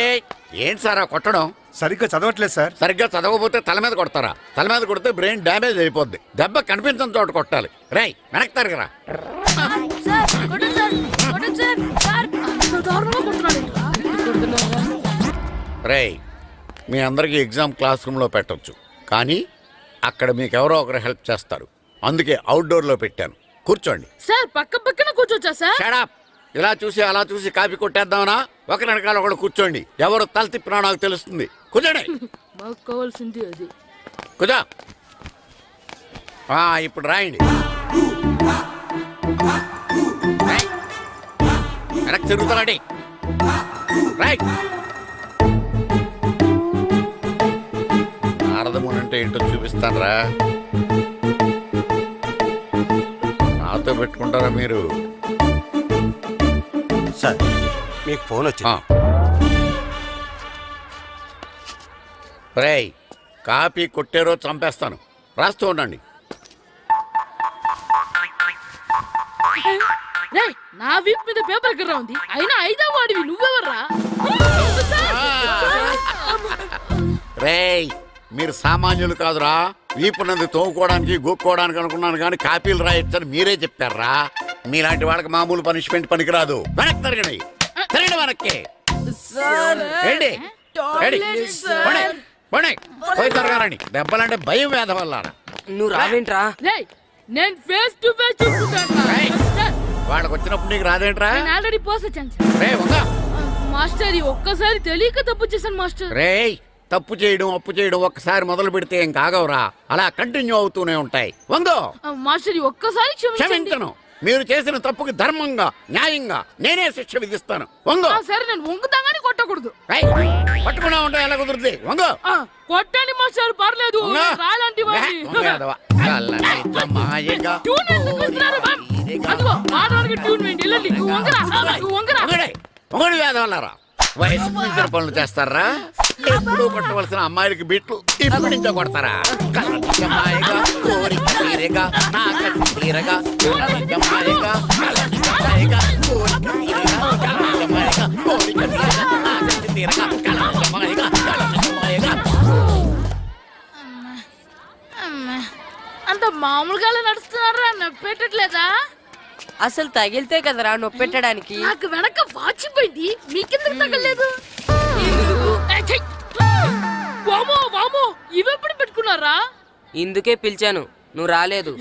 S7: ఏయ్, ఏంటి సార్ ఆ కొట్టడం?
S4: సరిగ్గా చదవట్లేదు సార్.
S7: సరిగ్గా చదవకపోతే తల మీద కొడతారా? తల మీద కొడితే బ్రెయిన్ డ్యామేజ్ అయిపోద్ది. దెబ్బ కనిపించని చోట కొట్టాలి. రేయ్ వెనక్కి తరగరా. రేయ్, మీ అందరికీ ఎగ్జామ్ క్లాస్ రూమ్లో పెట్టొచ్చు, కానీ అక్కడ మీకు ఎవరో ఒకరు హెల్ప్ చేస్తారు. అందుకే అవుట్డోర్లో పెట్టాను. కూర్చోండి.
S2: సార్ పక్క పక్కన కూర్చోచ్చా సార్?
S7: Shut up. ఇలా చూసి అలా చూసి కాపీ కొట్టేద్దామనా? ఒకరి వెనకాల ఒకడు కూర్చోండి. ఎవరు తల తిప్పినా నాకు తెలుస్తుంది. కూర్చోండి.
S2: మాకు కావాల్సింది అది.
S7: కూర్చో. ఇప్పుడు రాయండి. వెనక్కి తిరుగుతానండి. రాయ్. నారదముని అంటే ఏంటో చూపిస్తాను రా. నాతో పెట్టుకుంటారా మీరు?
S9: సార్ మీకు ఫోన్ వచ్చింది.
S7: రేయ్, కాపీ కొట్టారో చంపేస్తాను. రాస్తూ ఉండండి.
S2: రేయ్, నా వీప్ మీద పేపర్ ఎక్కడ ఉంది? అయినా 5వ వాడివి నువ్వెవర్రా?
S7: రేయ్, మీరు సామాన్యులు కాదురా. వీపునంది తోముకోవడానికి గోక్కోవడానికి అనుకున్నాను, కానీ కాపీలు రాయొచ్చని మీరే చెప్పారా. మీలాంటి వాళ్ళకి మామూలు పనిష్మెంట్ పనికిరాదు. వెనక్కి తిరగండి. తిరగండి వెనక్కి. ఏంటి? పోయి తిరగారండి. దెబ్బలంటే భయం వేద వల్ల.
S3: నువ్వు రావేంట్రా?
S2: రేయ్, నేను ఫేస్ టు ఫేస్ చూసుకుంటాను.
S7: వాళ్ళకి వచ్చినప్పుడు నీకు రాదేంట్రా?
S2: నేను ఆల్రెడీ పోస్ వచ్చాను సార్.
S7: రే వంగా.
S2: మాస్టర్, ఒక్కసారి తెలియక తప్పు చేశాను మాస్టర్.
S7: రేయ్, తప్పు చేయడం అప్పు చేయడం ఒక్కసారి మొదలు పెడితే ఏం కాగవరా. అలా కంటిన్యూ అవుతూనే ఉంటాయి. వందో.
S2: మాస్టర్, ఒక్కసారి
S7: క్షమించను. మీరు చేసిన తప్పుకి ధర్మంగా న్యాయంగా నేనే శిక్ష విధిస్తాను. వంగో.
S2: సరే, నేను వంగుతాగానే కొట్టకూడదు.
S7: పట్టుకున్నా ఉంటా ఎలా కుదురుతుంది. వంగో.
S2: కొట్టండి మాస్టర్, పర్లేదు. రాలాంటి ట్యూన్ ఎందుకు ఇస్తున్నారు? అదిగో ఆడవానికి ట్యూన్ వేయండి. వెళ్ళండి. నువ్వు వంగరా, నువ్వు వంగరా.
S7: మొగడు వేదవల్లారా. వయసు మించిన పనులు చేస్తారా? ఎప్పుడు కొట్టవలసిన అమ్మాయిలకి బిట్లు ఇప్పుడు నుంచో కొడతారా? కలజమాయగా కోరిక తీరగా నా కసి తీరగా కలజమాయగా కలజమాయగా కోరిక తీరగా కలజమాయగా కోరిక తీరగా నా కసి తీరగా కలజమాయగా కలజమాయగా.
S2: అంత మామూలుగా నడుస్తున్నారా? నొప్పెట్టట్లేదా?
S3: అసలు తగిలితే కదరా నొప్పెట్టడానికి.
S2: నాకు వెనక వాచిపోయింది, మీకెందుకు తగలేదు? వామో వామో, ఇవెప్పుడు పెట్టుకున్నారా?
S3: ఇందుకే పిలిచాను, నువ్వు రాలేదు.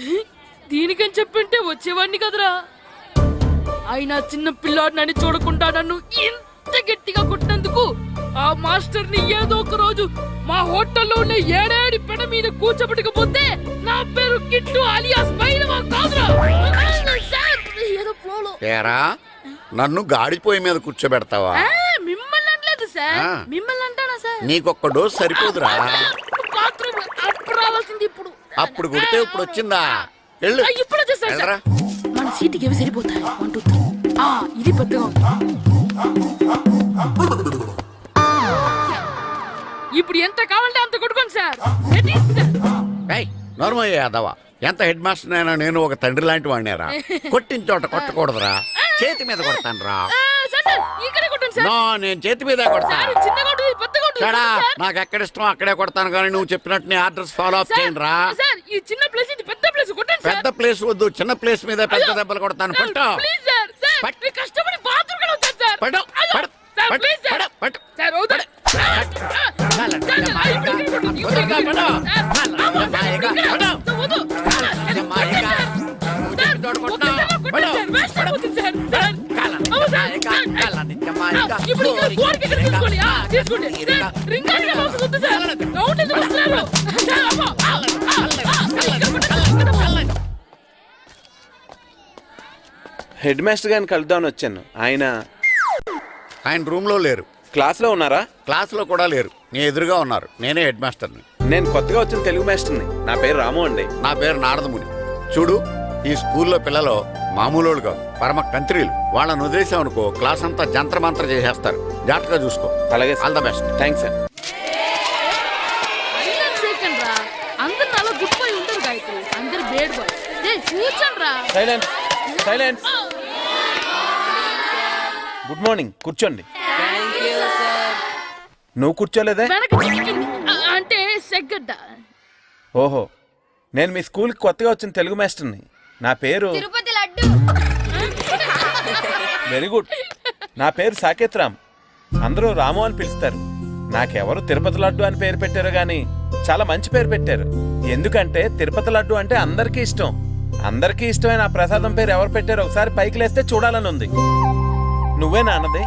S2: దీనికని చెప్పింటే వచ్చేవాడిని కదరా. అయినా చిన్న పిల్లాడు నన్ను చూడకుండా నన్ను ఇంత అంత గట్టిగా కొట్టినందుకు ఆ మాస్టర్ ని ఏదో ఒక రోజు మా హోటల్లో ఉన్న ఏడేడి పెడ మీద కూర్చోబెట్టకపోతే నా పేరు కిట్టు అలియాస్ బైరవా కాదురా. సార్, ఏదో ఫ్లోలో.
S7: ఏరా నన్ను గాడిపోయి మీద కూర్చోబెడతావా?
S2: మిమ్మల్ని అనలేదు సార్,
S7: ఆ.
S2: మిమ్మల్ని అంటానా సార్?
S7: నీకొక్క డోస్ సరిపోదురా?
S2: బాత్రూమ్ అప్పుడు రావాల్సింది ఇప్పుడు.
S7: అప్పుడు కొడితే ఇప్పుడు వచ్చిందా? వెళ్ళు.
S2: ఇప్పుడు వచ్చేసారు సార్.
S7: వెళ్ళరా.
S2: మన సీటుకి ఏవి సరిపోతాయి? 1 2 3. ఇది పెద్దగా ఉంది. ఇప్పుడు ఎంత కావాలంటే అంత కొట్టుకోండి సార్. Ready sir.
S7: ఏయ్, నోర్మయ్య యాదవ, ఎంత హెడ్ మాస్టర్ అయినా నేను ఒక తండ్రి లాంటి వాడినేరా. కొట్టిన చోట కొట్టకూడదురా, చేతి మీద కొడతాను రా.
S2: సార్, సార్, ఇక్కడే కొట్టండి సార్.
S7: నో, నేను చేతి మీద కొడతా.
S2: సార్, చిన్న కొట్టు, ఇది పెద్ద కొట్టు.
S7: చడా,
S2: సార్.
S7: నాకు ఎక్కడ ఇష్టం అక్కడే కొడతాను, కానీ నువ్వు చెప్పినట్టు నీ ఆర్డర్స్ ఫాలో అప్
S2: సార్,
S7: చేయండి రా.
S2: సార్, ఈ చిన్న ప్లేస్, ఇది పెద్ద ప్లేస్, కొట్టండి సార్.
S7: పెద్ద ప్లేస్ వద్దు, చిన్న ప్లేస్ మీద పెద్ద దెబ్బలు కొడతాను.
S2: సార్,
S7: పట్టు
S2: ప్లీజ్ సార్. సార్,
S7: పట్టు.
S2: మీరు కష్టపడి బాత్రూమ్ కూడా వచ్చారు సార్.
S7: పట్టు,
S2: అయ్యో,
S7: పట్టు,
S2: సార్,
S7: పట్టు,
S2: ప్లీజ్ సార్.
S7: పట్టు, పట్టు.
S2: సార్, వద్దు. సార్, సార్, ఇప్పుడు ఇక్కడ కొట్టండి, ఇప్పుడు ఇక్కడ కొట్టండి. సార్, అమ్మో, సార్, ఇప్పుడు ఇక్కడ. సార్, వద్దు. సార్, కొట్టండి సార్. సార్, ఒక్కసారి కొట్టండి సార్. వేస్ట్ అయిపోతుంది సార్. సార్, అమ్మో, సార్, సార్. ఇప్పుడు ఇక్కడ గోడకి ఇక్కడ తీసుకోండి. తీసుకోండి. సార్, రింగ్ ఆడిగా అవసరం వద్దు సార్. రౌండ్ ఎందుకు వస్తున్నారు? సార్, అమ్మో. ఇక్కడ కొట్టండి, ఇక్కడ కొట్టండి.
S11: హెడ్ మాస్టర్ గారిని కలుద్దామని వచ్చాను.
S7: ఆయన రూమ్ లో లేరు,
S11: క్లాస్లో ఉన్నారా?
S7: క్లాస్ లో కూడా లేరు, నీ ఎదురుగా ఉన్నారు. నేనే హెడ్ మాస్టర్ని.
S11: నేను కొత్తగా వచ్చిన తెలుగు మాస్టర్ని. నా పేరు రాము అండి.
S7: నా పేరు నారదముని. చూడు, ఈ స్కూల్లో పిల్లలు మామూలు వాళ్ళు కాదు, పరమ కంత్రీలు. వాళ్ళని వదిలేసామనుకో క్లాస్ అంతా జంత్ర మంత్ర చేసేస్తారు. జాగ్రత్తగా చూసుకో.
S11: అలాగే
S7: all the best.
S11: Thanks sir.
S2: అందరు సెకండ్ రా. అందరు అలా గుడ్ బాయ్ ఉండరు గాయత్రి, అందరు బేడ్ బాయ్. కూర్చోండి రా.
S11: Silence, silence. గుడ్ మార్నింగ్, కూర్చోండి. నువ్వు కూర్చోలేదే?
S2: వెనక చిక్కింది. అంటే సెగ్గడ్డ.
S11: ఓహో, నేను మీ స్కూల్కి కొత్తగా వచ్చిన తెలుగు మాస్టర్ని. నా పేరు
S1: తిరుపతి లడ్డు.
S11: Very good. నా పేరు సాకేత్ రామ్. అందరూ రాము అని పిలుస్తారు. నాకెవరు తిరుపతి లడ్డు అని పేరు పెట్టారు గాని చాలా మంచి పేరు పెట్టారు. ఎందుకంటే తిరుపతి లడ్డు అంటే అందరికీ ఇష్టం. అందరికీ ఇష్టమైన ఆ ప్రసాదం పేరు ఎవరు పెట్టారో ఒకసారి పైకి లేస్తే చూడాలని ఉంది. నువ్వేనా అన్నది?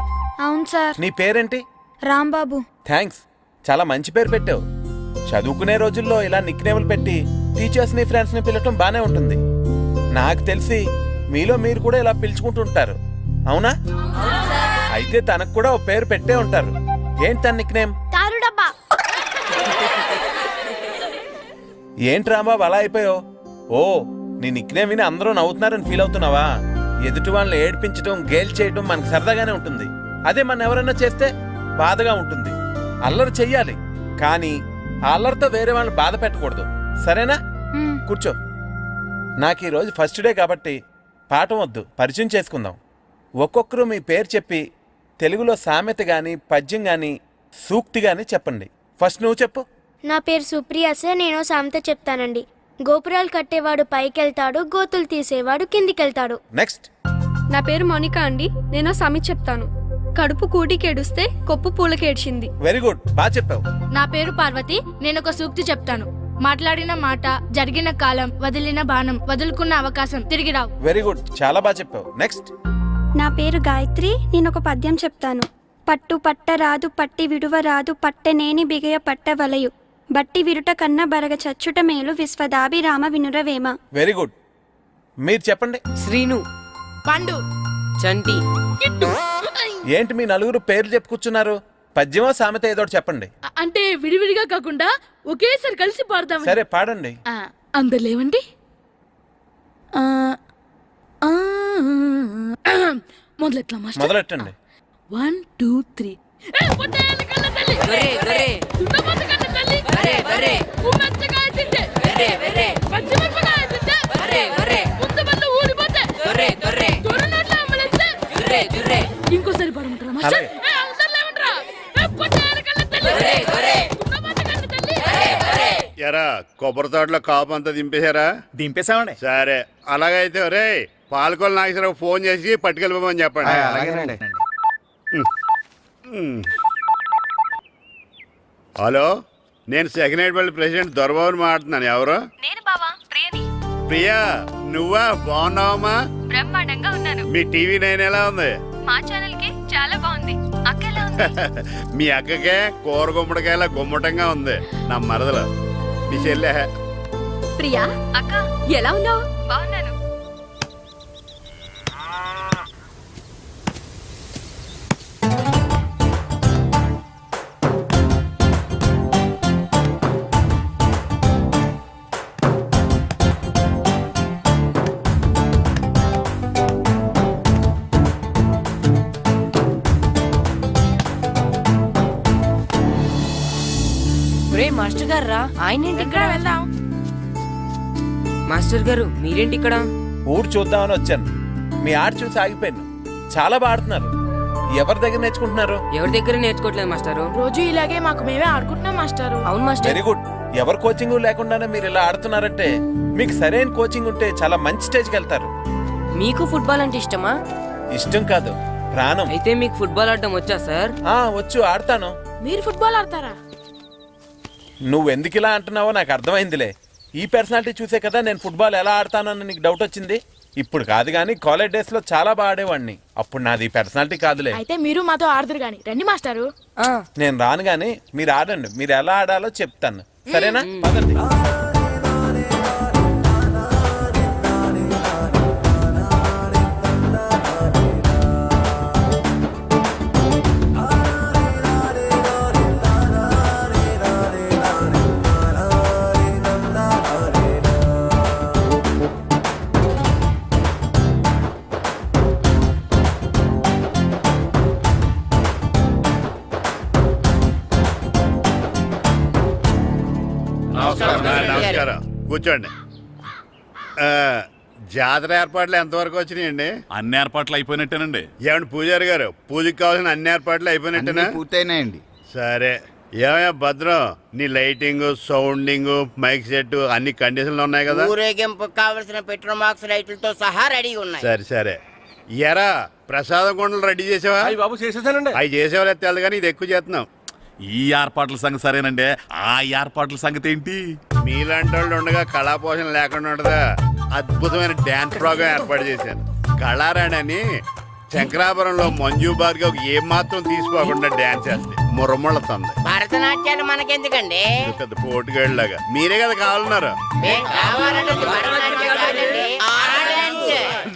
S1: అవును సార్.
S11: నీ పేరేంటి?
S1: రాంబాబు.
S11: థ్యాంక్స్, చాలా మంచి పేరు పెట్టావు. చదువుకునే రోజుల్లో ఇలా నిక్నేములు పెట్టి టీచర్స్ని ఫ్రెండ్స్ని పిలవటం బానే ఉంటుంది. నాకు తెలిసి మీలో మీరు కూడా ఇలా పిలుచుకుంటుంటారు, అవునా? అయితే తనకు కూడా ఓ పేరు పెట్టే ఉంటారు. ఏంటి తన నిక్నేమ్?
S1: తారు డబ్బా.
S11: ఏంటి రాంబాబు అలా అయిపోయావు? ఓ, నీ నిక్నేమ్ విని అందరూ నవ్వుతున్నారని ఫీల్ అవుతున్నావా? ఎదుటి వాళ్ళని ఏడిపించడం, గేల్ చేయడం మనకు సరదాగానే ఉంటుంది. అదే మన ఎవరైనా చేస్తే బాధగా ఉంటుంది. అల్లరి చెయ్యాలి, కానీ ఆ అల్లరితో వేరే వాళ్ళని బాధ పెట్టకూడదు, సరేనా? కూర్చో. నాకు ఈరోజు ఫస్ట్ డే కాబట్టి పాఠం వద్దు, పరిచయం చేసుకుందాం. ఒక్కొక్కరు మీ పేరు చెప్పి తెలుగులో సామెత గాని, పద్యం గాని, సూక్తి గాని చెప్పండి. ఫస్ట్ నువ్వు చెప్పు.
S1: నా పేరు సుప్రియ సార్. నేను సామెత చెప్తానండి. గోపురాలు కట్టేవాడు పైకెళ్తాడు, గోతులు తీసేవాడు కిందికెళ్తాడు.
S11: నెక్స్ట్.
S8: నా పేరు మోనికా అండి. నేను సామెత చెప్తాను. కడుపు కూటికేడుస్తే కొప్పు పూలకేడ్చింది.
S11: వెరీ గుడ్, బాగా చెప్పావు.
S1: నా పేరు పార్వతి. నేను ఒక సూక్తి చెప్తాను. మాట్లాడిన మాట, జరిగిన కాలం, వదిలిన బాణం, వదులుకున్న అవకాశం తిరిగి రావు.
S11: వెరీ గుడ్, చాలా బాగా చెప్పావు. నెక్స్ట్.
S8: నా పేరు గాయత్రి. నేను ఒక పద్యం చెప్తాను. పట్టు పట్టరాదు, పట్టి విడువరాదు, పట్టనేని బిగయ పట్టవలయు, బట్టి విరుట కన్న బరగ చచ్చుట మేలు, విశ్వదాభిరామ వినురవేమ.
S11: Very good. మీరు చెప్పండి.
S3: శ్రీను,
S2: పండు,
S3: చంటి.
S2: కిట్టు.
S11: ఏంటి మీ నలుగురు పేర్లు చెప్పుకూర్చున్నారు? పద్యమో సామెత ఏదో ఒకటి చెప్పండి.
S2: అంటే విడివిడిగా కాకుండా ఒకేసారి కలిసి పాడదాం.
S11: సరే, పాడండి.
S2: అందరు లేవండి. మొదలెట్లా మాస్టర్?
S11: మొదలెట్టండి.
S2: 1 2 3. పొట్టేళ్ళ కళ్ళ తల్లి, దున్నపోతు కళ్ళ తల్లి, ఉమ్మెత్తకాయ తింటే, పచ్చిమిరపకాయ తింటే, ముద్దబల్ల ఊరిపోతే, దొరనోట్ల అమ్మలేస్తే. ఇంకోసారి పాడమంటారా మాస్టర్?
S11: అలాగే.
S2: అందరు లేవండ్రా. పొట్టేళ్ళ కళ్ళ తల్లి, దున్నపోతు కళ్ళ తల్లి.
S9: ఎరా కొబ్బరి తోటలో కాపు అంతా దింపేశారా?
S4: దింపేశామండి.
S9: సరే, అలాగైతే రే పాలకొల నాగేశ్వరరావు ఫోన్ చేసి పట్టుకెళ్ళిపోమని చెప్పండి. హలో, నేను సెకండ్ హెడ్ వాళ్ళ ప్రెసిడెంట్ దొరబాబుని మాట్లాడుతున్నాను. ఎవరు?
S8: నేను బావా, ప్రియని.
S9: ప్రియా, నువ్వా? బాగున్నావమ్మా?
S8: బ్రహ్మాండంగా ఉన్నాను.
S9: మీ టీవీ 9 ఎలా ఉంది?
S8: మా ఛానల్ కి
S1: చాలా బాగుంది. అక్క ఎలా ఉంది?
S9: మీ అక్కకే కూర గుమ్మడికాయలా గుమ్మటంగా ఉంది. నా మరదలు మీ చెల్లె.
S10: ప్రియా
S1: అక్క
S10: ఎలా ఉన్నావు?
S1: బాగున్నాను.
S3: రే మాస్టర్ గారు రా. ఆయన ఇక్కడ
S2: వెళ్దాం.
S3: మాస్టర్ గారు మీరేంటి ఇక్కడ?
S11: ఊరు చూద్దామని వచ్చాను. మీ ఆట చూసి ఆగిపోయాను. చాలా బాగా ఆడుతున్నారు. ఎవరి దగ్గర నేర్చుకుంటున్నారు?
S3: ఎవరి దగ్గర నేర్చుకోవట్లేదు మాస్టారు.
S2: రోజు ఇలాగే మాకు మేమే ఆడుకుంటున్నాం మాస్టారు.
S3: అవును మాస్టర్.
S11: Very good. ఎవరు కోచింగ్ లేకుండానే మీరు ఇలా ఆడుతున్నారంటే మీకు సరైన కోచింగ్ ఉంటే చాలా మంచి స్టేజ్కి వెళ్తారు.
S3: మీకు ఫుట్బాల్ అంటే ఇష్టమా?
S11: ఇష్టం కాదు, ప్రాణం.
S3: అయితే మీకు ఫుట్బాల్ ఆడడం వచ్చా సార్?
S11: వచ్చు, ఆడతాను.
S2: మీరు ఫుట్బాల్ ఆడతారా?
S11: నువ్వు ఎందుకు ఇలా అంటున్నావో నాకు అర్థమైందిలే. ఈ పర్సనాలిటీ చూసే కదా నేను ఫుట్బాల్ ఎలా ఆడతానని నీకు డౌట్ వచ్చింది. ఇప్పుడు కాదు కానీ కాలేజ్ డేస్ లో చాలా బాగా ఆడేవాడిని. అప్పుడు నాది పర్సనాలిటీ కాదులే.
S2: అయితే మీరు మాతో ఆడదురు గాని రండి మాస్టారు.
S11: నేను రాను గానీ మీరు ఆడండి. మీరు ఎలా ఆడాలో చెప్తాను, సరేనా? పదండి.
S9: నమస్కారం, కూర్చోండి. జాతర ఏర్పాట్లు ఎంతవరకు వచ్చినాయండి?
S4: అన్ని ఏర్పాట్లు అయిపోయినట్టేనండి.
S9: ఏమండి పూజారి గారు, పూజకి కావాల్సిన అన్ని ఏర్పాట్లు అయిపోయినట్టేనా?
S7: పూర్తయినాయండి.
S9: సరే. ఏమయ్యా భద్రం, నీ లైటింగ్, సౌండింగ్, మైక్ సెట్ అన్ని కండిషన్లు ఉన్నాయి కదా?
S3: ఊరేగింపు కావలసిన పెట్రోల్ మార్క్స్ లైట్లతో సహా రెడీ ఉన్నాయి.
S9: సరే సరే. ఎరా ప్రసాదం కొండలు రెడీ చేసావా?
S6: బాబు చేసేసానండి.
S9: అవి చేసేవాళ్ళు తెలు కానీ ఇది ఎక్కువ చేస్తున్నాం.
S4: ఈ ఏర్పాట్ల సంగతి సరేనండి, ఆ ఏర్పాట్ల సంగతి ఏంటి?
S9: మీలాంటి వాళ్ళు ఉండగా కళాపోషణ లేకుండా ఉండదా? అద్భుతమైన డ్యాన్స్ ప్రోగ్రామ్ ఏర్పాటు చేశాను. కళారాణి అని శంకరాపురంలో మంజు భార్గవ్ ఏం మాత్రం తీసుకోకుండా డ్యాన్స్ చేస్తే మురముళ్ళతుంది.
S3: భరతనాట్యాలు మనకెందుకండి?
S9: పెద్ద పోటుగాళ్ళలాగా మీరే కదా కావాలన్నారు.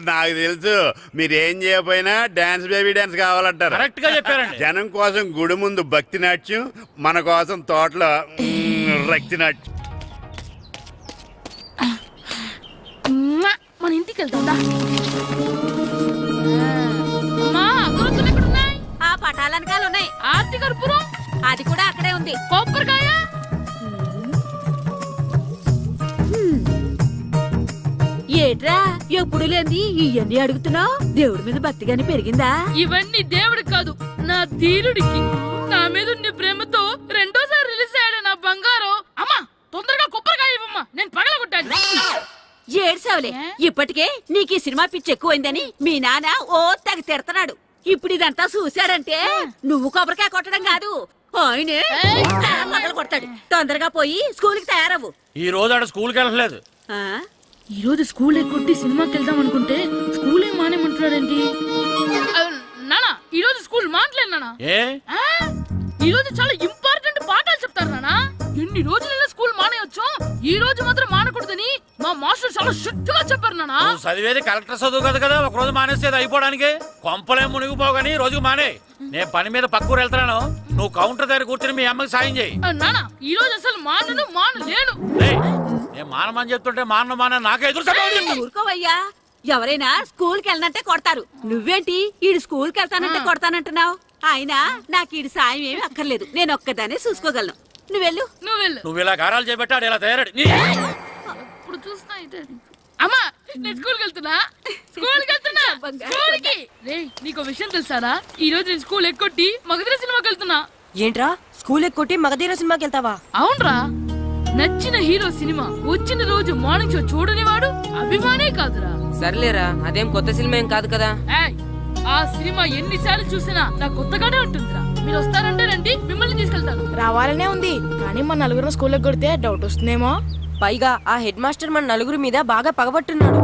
S9: నాకు తెలుసు మీరేం చేయకపోయినా డాన్స్ బేబీ డాన్స్ కావాలంటారు.
S6: కరెక్ట్ గా చెప్పారండి.
S9: జనం కోసం గుడి ముందు భక్తి నాట్యం, మన కోసం తోటలో రక్తి నాట్యం.
S2: మన ఇంటికి వెళ్తుందా? అమ్మా, అగరొత్తులు ఎక్కడున్నాయి?
S10: ఆ పటాలనకాలు ఉన్నాయి.
S2: ఆర్తి కర్పూరం
S10: అది కూడా అక్కడే ఉంది.
S2: కొబ్బరికాయ
S10: ఏట్రా ఎప్పుడు లేని ఇవన్నీ అడుగుతున్నావు? దేవుడి మీద భక్తిగాని పెరిగిందా?
S2: ఇవన్నీ దేవుడికి కాదు, నా ధీరుడికి. నా మీద ఉండే ప్రేమతో రెండోసారి రిలీజ్ అయ్యాడు నా బంగారం. అమ్మా తొందరగా కొబ్బరికాయ ఇవ్వమ్మా, నేను పగలగొట్టాను.
S10: ఏడ్సావులే. ఇప్పటికే నీకు ఈ సినిమా పిచ్చి ఎక్కువైందని మీ నాన్న ఓ తెగ తిడతాడు. ఇప్పుడు ఇదంతా చూశాడంటే నువ్వు కొబ్బరికాయ కొట్టడం కాదు, ఆయనే పగలు కొడతాడు. తొందరగా పోయి స్కూల్కి తయారవు.
S6: ఈ రోజు ఆడ స్కూల్కి వెళ్ళలేదు.
S2: ఈ రోజు స్కూల్ ఎక్కొట్టి సినిమాకి వెళ్దాం అనుకుంటే స్కూల్ ఏం మానేమంటున్నాడండి? నానా ఈ రోజు స్కూల్ మానట్లేదు నానా. ఈ రోజు చాలా ఇంపార్టెంట్ పాఠాలు చెప్తారు నానా. ఎన్ని రోజులైనా స్కూల్ మానేయొచ్చు, ఈ రోజు మాత్రం మానకూడదని మా మాస్టర్ చాలా స్ట్రిక్ట్ గా చెప్పారు నానా.
S6: చదివేది కలెక్టర్ చదువు కదా కదా, ఒక రోజు మానేసేది అయిపోవడానికి. కొంపలే మునిగిపోగాని రోజుకు మానే. నేను పని మీద పక్కూరు వెళ్తాను, నువ్వు కౌంటర్ దగ్గర కూర్చొని మీ అమ్మకి సాయం చేయి.
S2: నానా ఈ రోజు అసలు మానలేను.
S6: నేను మానమని చెప్తుంటే మాన నాకే ఎదురు.
S10: ఊరుకోవయ్యా, ఎవరైనా స్కూల్కి వెళ్ళనంటే కొడతారు. నువ్వేంటి ఈడు స్కూల్కి వెళ్తానంటే కొడతానంటున్నావు? అయినా నాకు ఈడు సాయం ఏమి అక్కర్లేదు, నేను ఒక్కదానే చూసుకోగలను. నువ్వెళ్ళు.
S6: నువ్వు ఇలా గారాలు చేపెట్టాడు ఇలా తయారడు.
S2: ఇప్పుడు చూస్తా అమ్మా, నేను స్కూల్కి వెళ్తున్నా. స్కూల్కి నీకు విషయం తెలుసారా? ఈ రోజు నేను స్కూల్ ఎక్కొట్టి మగధీర సినిమాకి వెళ్తున్నా.
S3: ఏంట్రా స్కూల్ ఎక్కొట్టి మగధీర సినిమాకి వెళ్తావా?
S2: అవునరా, నచ్చిన హీరో సినిమా వచ్చిన రోజు మార్నింగ్ షో చూడని వాడు అభిమానే కాదురా.
S3: సర్లేరా, అదేం కొత్త సినిమా ఏం కాదు కదా.
S2: ఆ సినిమా ఎన్నిసార్లు చూసినా నాకు కొత్తగానే ఉంటుందిరా. మీరు వస్తారంటే రండి, మిమ్మల్ని తీసుకెళ్తాను.
S1: రావాలనే ఉంది కానీ మన నలుగురు స్కూల్ కొడితే డౌట్ వస్తుందేమో.
S3: పైగా ఆ హెడ్ మాస్టర్ మన నలుగురు మీద బాగా పగబట్టున్నాడు.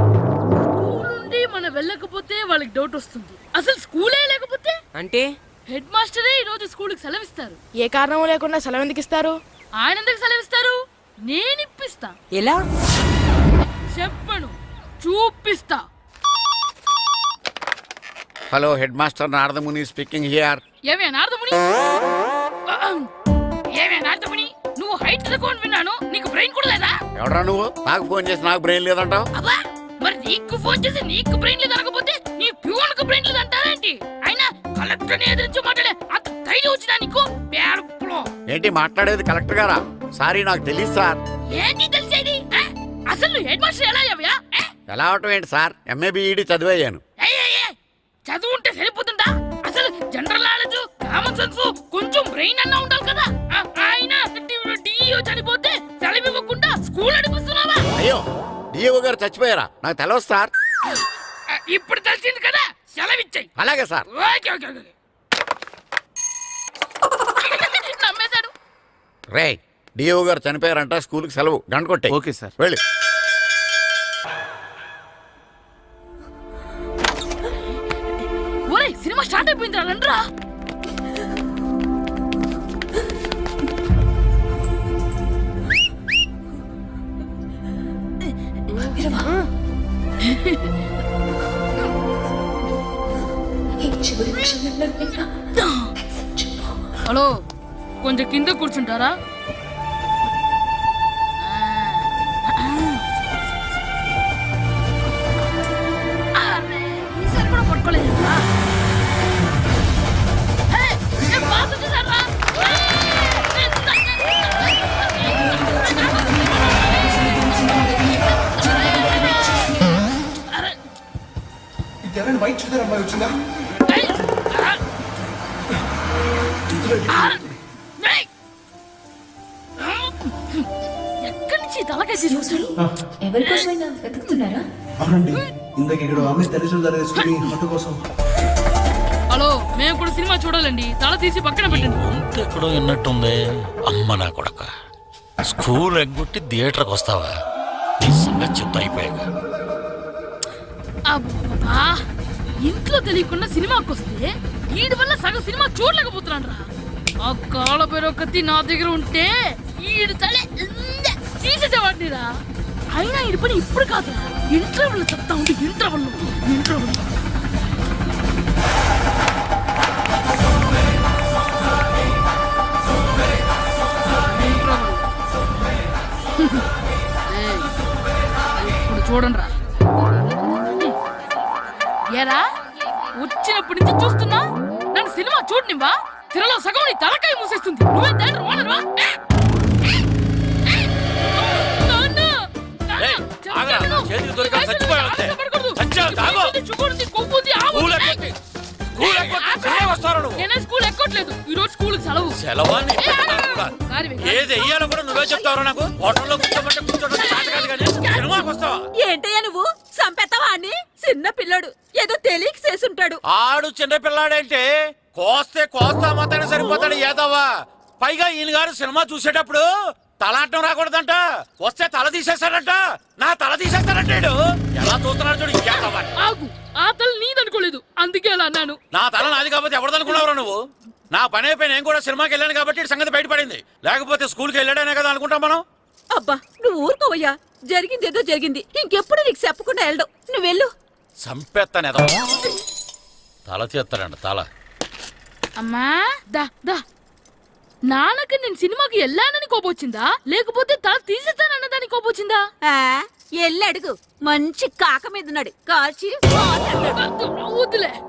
S2: స్కూల్ నుండి మనం వెళ్ళకపోతే వాళ్ళకి డౌట్ వస్తుంది. అసలు స్కూలే లేకపోతే అంటే
S3: అంటే
S2: హెడ్ మాస్టరే ఈ రోజు స్కూల్కి సెలవిస్తారు.
S1: ఏ కారణం లేకుండా సెలవు ఎందుకు ఇస్తారు?
S2: ఆయన ఎందుకు సెలవిస్తారు? నేను ఇప్పిస్తా.
S3: ఎలా?
S2: చెప్పను, చూపిస్తా.
S7: Hello head master Naradamuni speaking here.
S2: ఏమే నారదముని, ఏమే నారదముని, నువ్వు హైట్ రికార్డ్ విన్నాను, నీకు బ్రెయిన్ కూడా లేదా?
S7: ఎవడ్రా నువ్వు? నాకు ఫోన్ చేసి నాకు బ్రెయిన్ లేదంటావు?
S2: అబ్బా, మరి నీకు ఫోన్ చేసి నీకు బ్రెయిన్ లేదు అనకపోతే నీ ప్యూన్ కు బ్రెయిన్ లేదు అంటారేంటి? అయినా కలెక్టర్ ని ఎదిరించి మాట్లాడే అంత ధైర్యం వచ్చినా నీకు? పేరులో
S7: ఏంటి మాట్లాడేది కలెక్టర్ గారా? సారీ నాకు తెలియదు సార్.
S2: ఏంటి తెలిసేది? అసలు నువ్వు హెడ్ మాస్టర్ ఎలా అయ్యావ్యా?
S7: ఎలా అవటం ఏంటి సార్? MA B Ed చదివయ్యాను.
S2: చదువు ఉంటే సరిపోతుందా? అసలు జనరల్ నాలెడ్జ్, కామన్ సెన్స్, కొంచెం బ్రెయిన్ అన్నా ఉండాలి కదా. ఆయన డిఇఓ చనిపోతే సెలవు ఇవ్వకుండా స్కూల్ నడిపిస్తున్నావా?
S7: అయ్యో, డిఓ గారు చచ్చిపోయారా? నాకు తెలియదు సార్.
S2: ఇప్పుడు తెలిసింది కదా, సెలవిచ్చాయి.
S7: అలాగే సార్.
S2: Okay okay okay. నమ్మేశాడు.
S7: రే, డిఓ గారు చనిపోయారంట, స్కూల్కి సెలవు. గంట కొట్టే.
S11: Okay sir.
S7: వెళ్ళి.
S2: ఒరేయ్, సినిమా స్టార్ట్ అయిపోయింది రండ్రా. హలో, కొంచెం కింద కూర్చుంటారా? అరే, ఈసారి కూడా పట్టుకోలేదు.
S12: వైట్ చూద్దరు అమ్మాయి వచ్చిందా?
S2: ఎక్కడి నుంచి తలకేసి చూస్తాడు?
S12: ఎవరికోసమైనా వెతుకుతున్నారా? అవునండి, ఇందాక ఇక్కడ అమ్మాయి తల్లిదండ్రులు తీసుకుని ఆటో కోసం.
S2: హలో, మేము కూడా సినిమా చూడాలండి. తల తీసి పక్కన పెట్టండి.
S7: ఎక్కడో విన్నట్టుంది. అమ్మ నా కొడక, స్కూల్ ఎగ్గొట్టి థియేటర్కి వస్తావా? నీ సంగతి చెప్తా అయిపోయాక.
S2: అబ్బా, ఇంట్లో తెలియకుండా సినిమాకి వస్తే వీడి వల్ల సగం సినిమా చూడలేకపోతున్నాను రా. ఆ కాళ్ళ పేరొకటి నా దగ్గర ఉంటే ఈడు తలే తీసేసేవాడిని రా. అయినా ఈడి పని ఇప్పుడు కాదురా, ఇంటర్వెల్ చెప్తా ఉంటే ఇంటర్వెల్ ఇప్పుడు చూడండి రా. ఏరా, వచ్చినప్పటి నుంచి చూస్తున్నా, నన్ను సినిమా చూడనివ్వా? తిరలో సగం నీ తలకాయ మూసేస్తుంది. నువ్వే తండ్రి ఓనర్వా? నేనే స్కూల్ ఎక్కట్లేదు. ఈ రోజు స్కూల్ సెలవు.
S7: ఏది వెయ్యాలో కూడా నువ్వే చెప్తావు నాకు. హోటల్లో కూర్చోబట్టే కూర్చోడం సినిమాకి వస్తావా?
S10: ఏంటయ్యా నువ్వు సంపెత్తవా అని? చిన్న పిల్లడు ఏదో తెలియక చేసుంటాడు.
S7: ఆడు చిన్న పిల్లాడంటే కోస్తే కోస్తా మాత్రమే సరిపోతాడు ఏదవ్వా. పైగా ఈయన గారు సినిమా చూసేటప్పుడు తలాటం రాకూడదంట. వస్తే తల తీసేస్తాడంట. నా తల తీసేస్తాడంటాడు. ఎలా చూస్తున్నాడు చూడు. ఇంకేదవ్వా?
S2: ఆగు, ఆ తల నీదనుకోలేదు, అందుకే అలా అన్నాను.
S7: నా తల నాది కాబట్టి ఎవరిదనుకున్నావురా నువ్వు? నా పని అయిపోయి నేను కూడా సినిమాకి వెళ్ళాను కాబట్టి సంగతి బయటపడింది. లేకపోతే స్కూల్కి వెళ్ళాడనే కదా అనుకుంటాం మనం.
S10: అబ్బా, నువ్వు ఊరుకోవయ్యా. జరిగిందేదో జరిగింది. ఇంకెప్పుడు నీకు చెప్పకుండా వెళ్ళడం. నువ్వు వెళ్ళు.
S7: సంపెత్తనే తల తీస్తాడంట. తల
S2: అమ్మా, దా దా. నాన్నకి నేను సినిమాకి వెళ్ళానని కోపొచ్చిందా, లేకపోతే తల తీసేస్తానన్నదాని కోపొచ్చిందా?
S10: ఎల్లి అడుగు. మంచి కాక మీద ఉన్నాడు. కాల్చి
S2: వద్దులే.